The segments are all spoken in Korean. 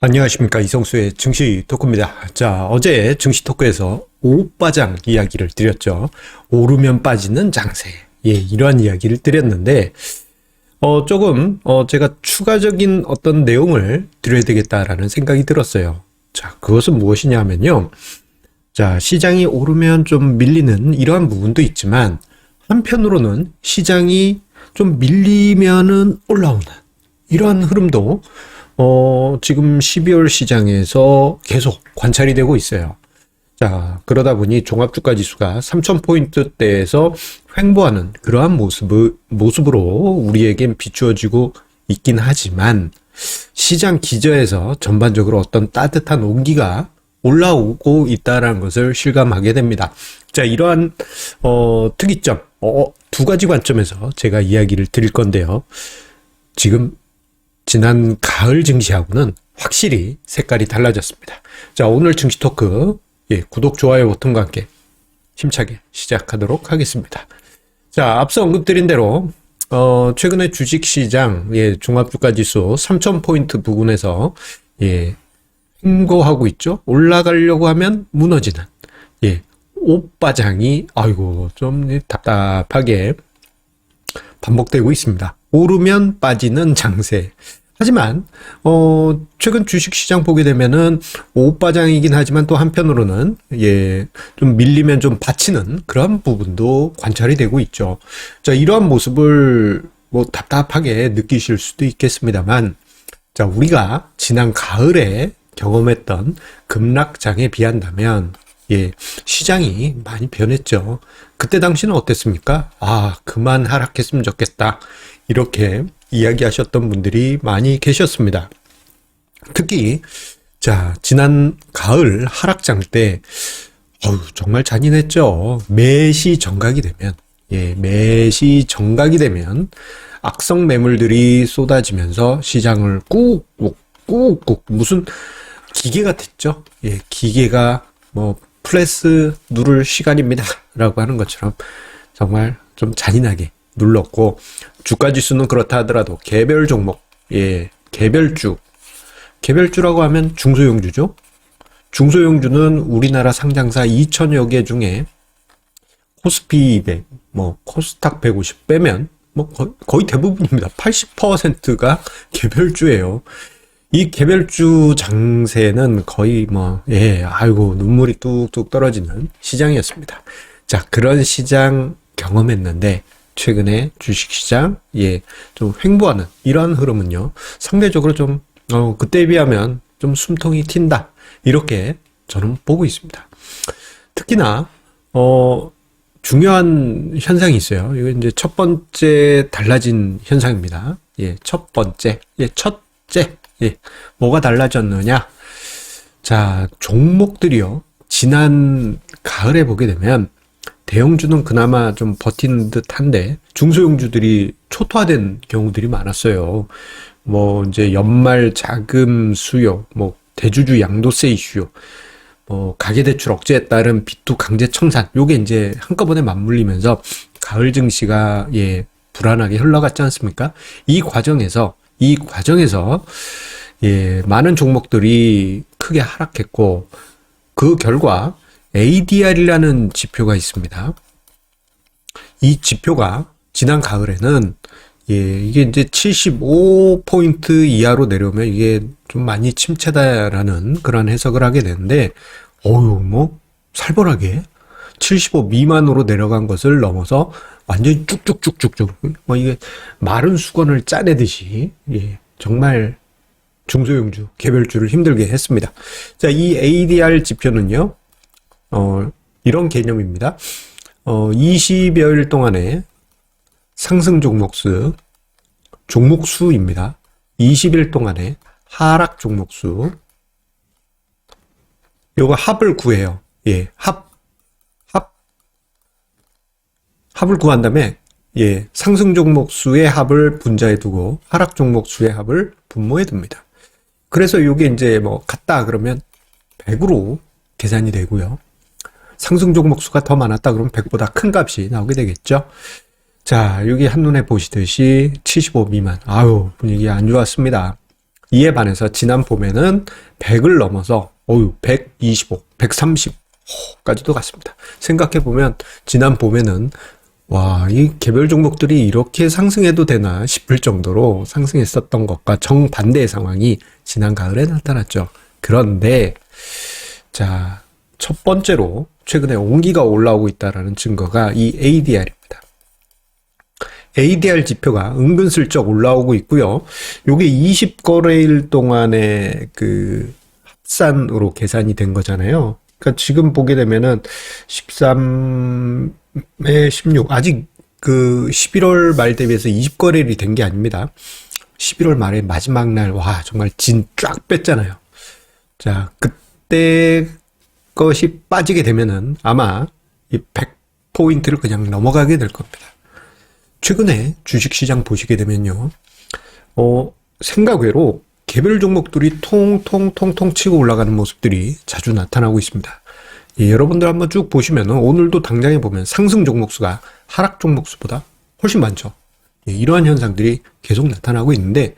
안녕하십니까, 이성수의 증시 토크입니다. 자, 어제 증시 토크에서 오빠장 이야기를 드렸죠. 오르면 빠지는 장세. 이러한 이야기를 드렸는데 조금 제가 추가적인 어떤 내용을 드려야 되겠다라는 생각이 들었어요. 자, 그것은 무엇이냐 하면요. 자, 시장이 오르면 좀 밀리는 이러한 부분도 있지만 한편으로는 시장이 좀 밀리면은 올라오는 이러한 흐름도 지금 12월 시장에서 계속 관찰이 되고 있어요. 자, 그러다 보니 종합주가지수가 3000포인트대에서 횡보하는 그러한 모습으로 우리에겐 비추어지고 있긴 하지만 시장 기저에서 전반적으로 어떤 따뜻한 온기가 올라오고 있다는 것을 실감하게 됩니다. 자, 이러한 특이점, 두 가지 관점에서 제가 이야기를 드릴 건데요. 지금 지난 가을 증시하고는 확실히 색깔이 달라졌습니다. 자, 오늘 증시 토크 구독, 좋아요 버튼과 함께 힘차게 시작하도록 하겠습니다. 자, 앞서 언급드린 대로 최근에 주식시장 종합주가지수 3000포인트 부근에서 횡보하고 있죠. 올라가려고 하면 무너지는 오빠장이 좀 답답하게 반복되고 있습니다. 오르면 빠지는 장세. 하지만 최근 주식시장 보게 되면은 오빠장이긴 하지만 또 한편으로는 좀 밀리면 좀 받치는 그런 부분도 관찰이 되고 있죠. 자, 이러한 모습을 답답하게 느끼실 수도 있겠습니다만, 자, 우리가 지난 가을에 경험했던 급락장에 비한다면 시장이 많이 변했죠. 그때 당시는 어땠습니까? 그만 하락했으면 좋겠다. 이렇게 이야기하셨던 분들이 많이 계셨습니다. 특히 자, 지난 가을 하락장 때 정말 잔인했죠. 매시 정각이 되면 악성 매물들이 쏟아지면서 시장을 꾹꾹 무슨 기계가 됐죠. 기계가 플레스 누를 시간입니다 라고 하는 것처럼 정말 좀 잔인하게 눌렀고, 주가지수는 그렇다 하더라도 개별 종목, 개별주라고 하면 중소형주죠. 중소형주는 우리나라 상장사 2000여 개 중에 코스피 200, 코스닥 150 빼면 거의 대부분입니다. 80%가 개별주예요. 이 개별주 장세는 거의 눈물이 뚝뚝 떨어지는 시장이었습니다. 자, 그런 시장 경험했는데 최근에 주식시장 좀 횡보하는 이러한 흐름은요, 상대적으로 좀 그때에 비하면 좀 숨통이 튄다, 이렇게 저는 보고 있습니다. 특히나 중요한 현상이 있어요. 이거 이제 첫 번째 달라진 현상입니다. 첫째 뭐가 달라졌느냐? 자, 종목들이요, 지난 가을에 보게 되면 대형주는 그나마 좀 버티는 듯한데 중소형주들이 초토화된 경우들이 많았어요. 이제 연말 자금 수요, 대주주 양도세 이슈, 가계대출 억제에 따른 B2 강제 청산, 요게 이제 한꺼번에 맞물리면서 가을 증시가 불안하게 흘러갔지 않습니까? 이 과정에서 많은 종목들이 크게 하락했고, 그 결과 ADR이라는 지표가 있습니다. 이 지표가 지난 가을에는 이게 이제 75포인트 이하로 내려오면 이게 좀 많이 침체다라는 그런 해석을 하게 되는데, 살벌하게 75 미만으로 내려간 것을 넘어서 완전히 쭉쭉쭉쭉쭉 이게 마른 수건을 짜내듯이 정말 중소형주, 개별주를 힘들게 했습니다. 자, 이 ADR 지표는요, 이런 개념입니다. 20여일 동안의 상승 종목수입니다. 20일 동안의 하락 종목수. 요거 합을 구해요. 합을 구한 다음에 상승 종목수의 합을 분자에 두고 하락 종목수의 합을 분모에 둡니다. 그래서 이게 이제 같다 그러면 100으로 계산이 되고요. 상승 종목 수가 더 많았다 그러면 100보다 큰 값이 나오게 되겠죠. 자, 여기 한눈에 보시듯이 75 미만. 분위기 안 좋았습니다. 이에 반해서 지난 봄에는 100을 넘어서 125, 130까지도 갔습니다. 생각해보면 지난 봄에는 와, 이 개별 종목들이 이렇게 상승해도 되나 싶을 정도로 상승했었던 것과 정반대의 상황이 지난 가을에 나타났죠. 그런데 자, 첫 번째로 최근에 온기가 올라오고 있다는 증거가 이 ADR입니다. ADR 지표가 은근슬쩍 올라오고 있고요. 요게 20거래일 동안의 그 합산으로 계산이 된 거잖아요. 그러니까 지금 보게 되면은 13에 16, 아직 그 11월 말 대비해서 20거래일이 된 게 아닙니다. 11월 말에 마지막 날, 와, 정말 진 쫙 뺐잖아요. 자, 그때 것이 빠지게 되면은 아마 이 100포인트를 그냥 넘어가게 될 겁니다. 최근에 주식시장 보시게 되면요, 생각 외로 개별 종목들이 통통통통 치고 올라가는 모습들이 자주 나타나고 있습니다. 예, 여러분들 한번 쭉 보시면은 오늘도 당장에 보면 상승 종목 수가 하락 종목 수보다 훨씬 많죠. 예, 이러한 현상들이 계속 나타나고 있는데,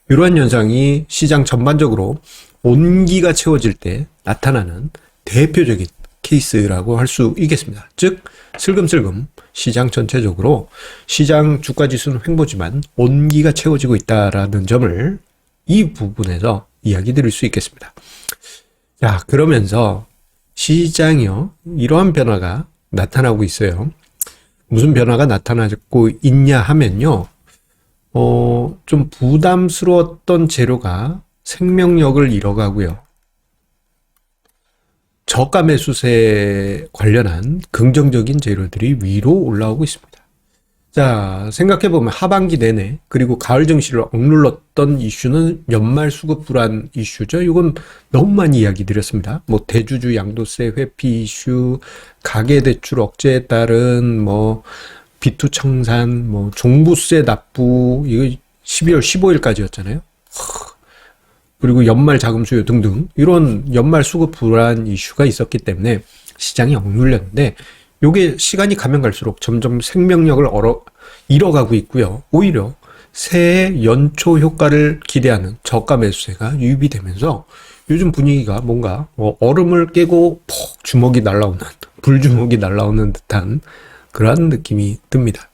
이러한 현상이 시장 전반적으로 온기가 채워질 때 나타나는 대표적인 케이스라고 할 수 있겠습니다. 즉 슬금슬금 시장 전체적으로 시장 주가지수는 횡보지만 온기가 채워지고 있다라는 점을 이 부분에서 이야기 드릴 수 있겠습니다. 자, 그러면서 시장이요, 이러한 변화가 나타나고 있어요. 무슨 변화가 나타나고 있냐 하면요, 좀 부담스러웠던 재료가 생명력을 잃어가고요, 저가 매수세 관련한 긍정적인 재료들이 위로 올라오고 있습니다. 자, 생각해보면 하반기 내내 그리고 가을 증시를 억눌렀던 이슈는 연말 수급 불안 이슈죠. 이건 너무 많이 이야기 드렸습니다. 뭐 대주주 양도세 회피 이슈, 가계대출 억제에 따른 뭐 B2 청산, 뭐 종부세 납부, 이거 12월 15일까지였잖아요. 그리고 연말 자금 수요 등등 이런 연말 수급 불안 이슈가 있었기 때문에 시장이 억눌렸는데, 요게 시간이 가면 갈수록 점점 생명력을 잃어가고 있고요. 오히려 새해 연초 효과를 기대하는 저가 매수세가 유입이 되면서 요즘 분위기가 뭔가 얼음을 깨고 폭 주먹이 날라오는, 불주먹이 날라오는 듯한 그런 느낌이 듭니다.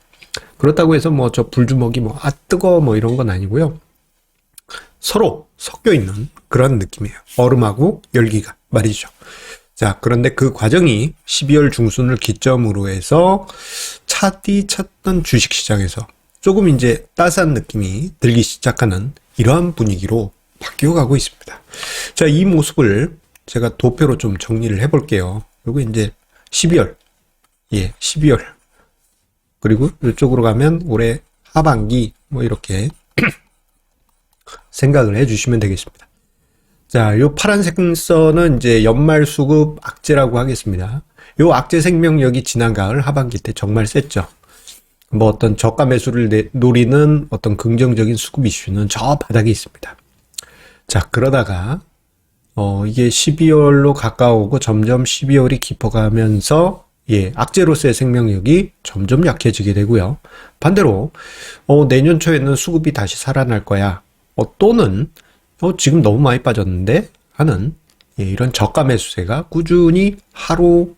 그렇다고 해서 뭐 저 불주먹이 뭐 뜨거워 뭐 이런 건 아니고요. 서로 섞여 있는 그런 느낌이에요. 얼음하고 열기가 말이죠. 자, 그런데 그 과정이 12월 중순을 기점으로 해서 차디 쳤던 주식시장에서 조금 이제 따스한 느낌이 들기 시작하는 이러한 분위기로 바뀌어가고 있습니다. 자, 이 모습을 제가 도표로 좀 정리를 해볼게요. 그리고 이제 12월, 12월. 그리고 이쪽으로 가면 올해 하반기 뭐 이렇게 생각을 해주시면 되겠습니다. 자, 요 파란색 선은 이제 연말 수급 악재라고 하겠습니다. 요 악재 생명력이 지난 가을 하반기 때 정말 셌죠. 뭐 어떤 저가 매수를 노리는 어떤 긍정적인 수급 이슈는 저 바닥에 있습니다. 자, 그러다가 이게 12월로 가까우고 점점 12월이 깊어가면서 악재로서의 생명력이 점점 약해지게 되고요. 반대로 내년 초에는 수급이 다시 살아날 거야. 또는 지금 너무 많이 빠졌는데 하는 이런 저가 매수세가 꾸준히 하루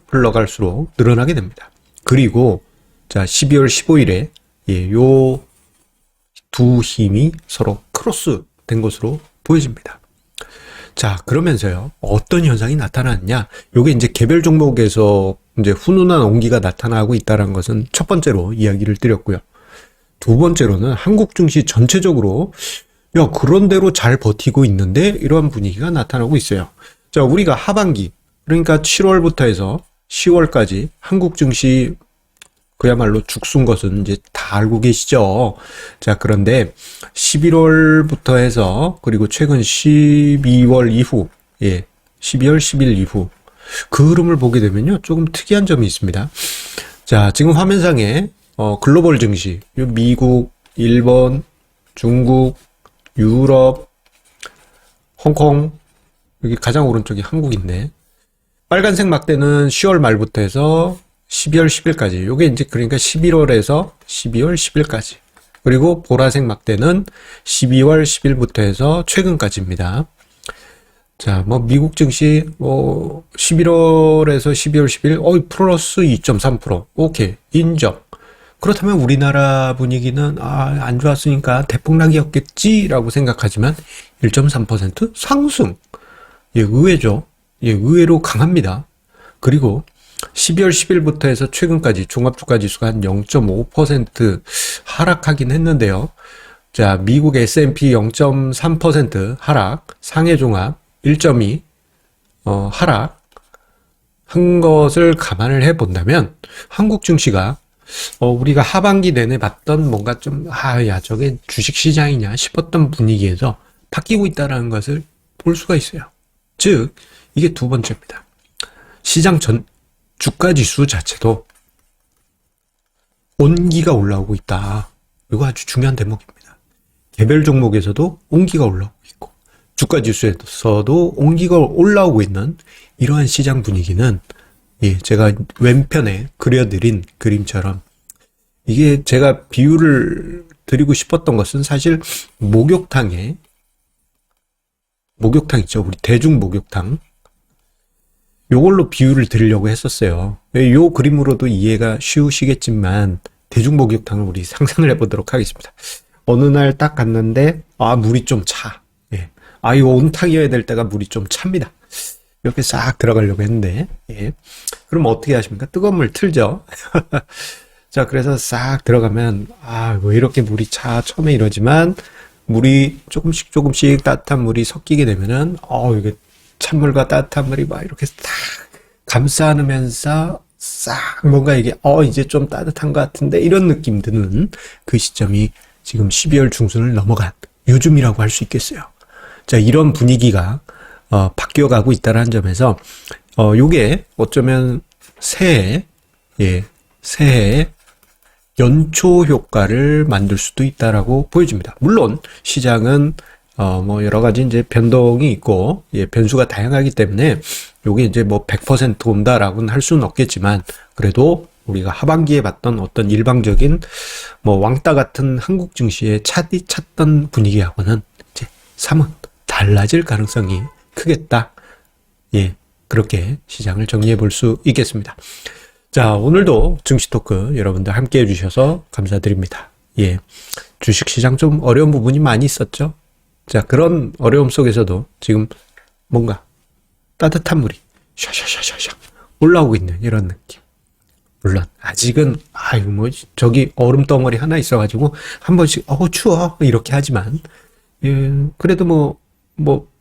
흘러갈수록 늘어나게 됩니다. 그리고 자, 12월 15일에 요 두 힘이 서로 크로스 된 것으로 보여집니다. 자, 그러면서요, 어떤 현상이 나타났냐? 요게 이제 개별 종목에서 이제 훈훈한 온기가 나타나고 있다는 것은 첫 번째로 이야기를 드렸고요. 두 번째로는 한국 증시 전체적으로 그런 대로 잘 버티고 있는데 이러한 분위기가 나타나고 있어요. 자, 우리가 하반기, 그러니까 7월부터 해서 10월까지 한국 증시 그야말로 죽순 것은 이제 다 알고 계시죠. 자, 그런데 11월부터 해서 그리고 최근 12월 이후, 12월 10일 이후 그 흐름을 보게 되면요, 조금 특이한 점이 있습니다. 자, 지금 화면상에 글로벌 증시, 미국, 일본, 중국, 유럽, 홍콩, 여기 가장 오른쪽이 한국인데, 빨간색 막대는 10월 말부터 해서 12월 10일까지. 요게 이제 그러니까 11월에서 12월 10일까지. 그리고 보라색 막대는 12월 10일부터 해서 최근까지입니다. 자, 뭐 미국 증시 11월에서 12월 10일 플러스 2.3%. 오케이. 인정. 그렇다면 우리나라 분위기는 안 좋았으니까 대폭락이었겠지라고 생각하지만 1.3% 상승. 예, 의외죠. 예, 의외로 강합니다. 그리고 12월 10일부터 해서 최근까지 종합주가 지수가 한 0.5% 하락하긴 했는데요. 자, 미국 S&P 0.3% 하락, 상해종합 1.2 하락한 것을 감안을 해본다면 한국 증시가 우리가 하반기 내내 봤던 뭔가 좀 저게 주식시장이냐 싶었던 분위기에서 바뀌고 있다는 것을 볼 수가 있어요. 즉 이게 두 번째입니다. 시장 전 주가지수 자체도 온기가 올라오고 있다. 이거 아주 중요한 대목입니다. 개별 종목에서도 온기가 올라오고 있고 주가지수에서도 온기가 올라오고 있는 이러한 시장 분위기는 제가 왼편에 그려드린 그림처럼 이게 제가 비유를 드리고 싶었던 것은 사실 목욕탕 있죠. 우리 대중 목욕탕. 요걸로 비유를 드리려고 했었어요. 요 그림으로도 이해가 쉬우시겠지만 대중 목욕탕을 우리 상상을 해보도록 하겠습니다. 어느 날 딱 갔는데 물이 좀 차. 이 온탕이어야 될 때가 물이 좀 찹니다. 이렇게 싹 들어가려고 했는데 그럼 어떻게 하십니까? 뜨거운 물 틀죠. 자, 그래서 싹 들어가면 왜 이렇게 물이 차? 처음에 이러지만 물이 조금씩 따뜻한 물이 섞이게 되면은 이게 찬물과 따뜻한 물이 막 이렇게 딱 감싸 안으면서 싹 뭔가 이게 이제 좀 따뜻한 것 같은데 이런 느낌 드는 그 시점이 지금 12월 중순을 넘어간 요즘이라고 할 수 있겠어요. 자, 이런 분위기가 바뀌어가고 있다는 점에서 요게 어쩌면 새해 연초 효과를 만들 수도 있다라고 보여집니다. 물론 시장은 여러 가지 이제 변동이 있고 변수가 다양하기 때문에 요게 이제 100% 온다라고는 할 수는 없겠지만 그래도 우리가 하반기에 봤던 어떤 일방적인 왕따 같은 한국 증시의 찾던 분위기하고는 이제 사뭇 달라질 가능성이 크겠다. 그렇게 시장을 정리해 볼 수 있겠습니다. 자, 오늘도 증시 토크 여러분들 함께 해주셔서 감사드립니다. 주식시장 좀 어려운 부분이 많이 있었죠. 자, 그런 어려움 속에서도 지금 뭔가 따뜻한 물이 샤샤샤샤 올라오고 있는 이런 느낌. 물론 아직은 저기 얼음 덩어리 하나 있어가지고 한 번씩 추워 이렇게 하지만 그래도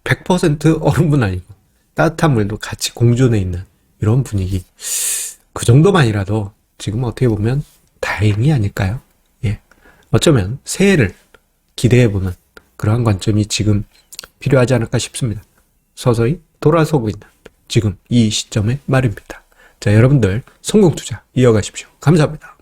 100% 얼음은 아니고 따뜻한 물도 같이 공존해 있는 이런 분위기. 그 정도만이라도 지금 어떻게 보면 다행이 아닐까요? 어쩌면 새해를 기대해보는 그러한 관점이 지금 필요하지 않을까 싶습니다. 서서히 돌아서고 있는 지금 이 시점의 말입니다. 자, 여러분들 성공 투자 이어가십시오. 감사합니다.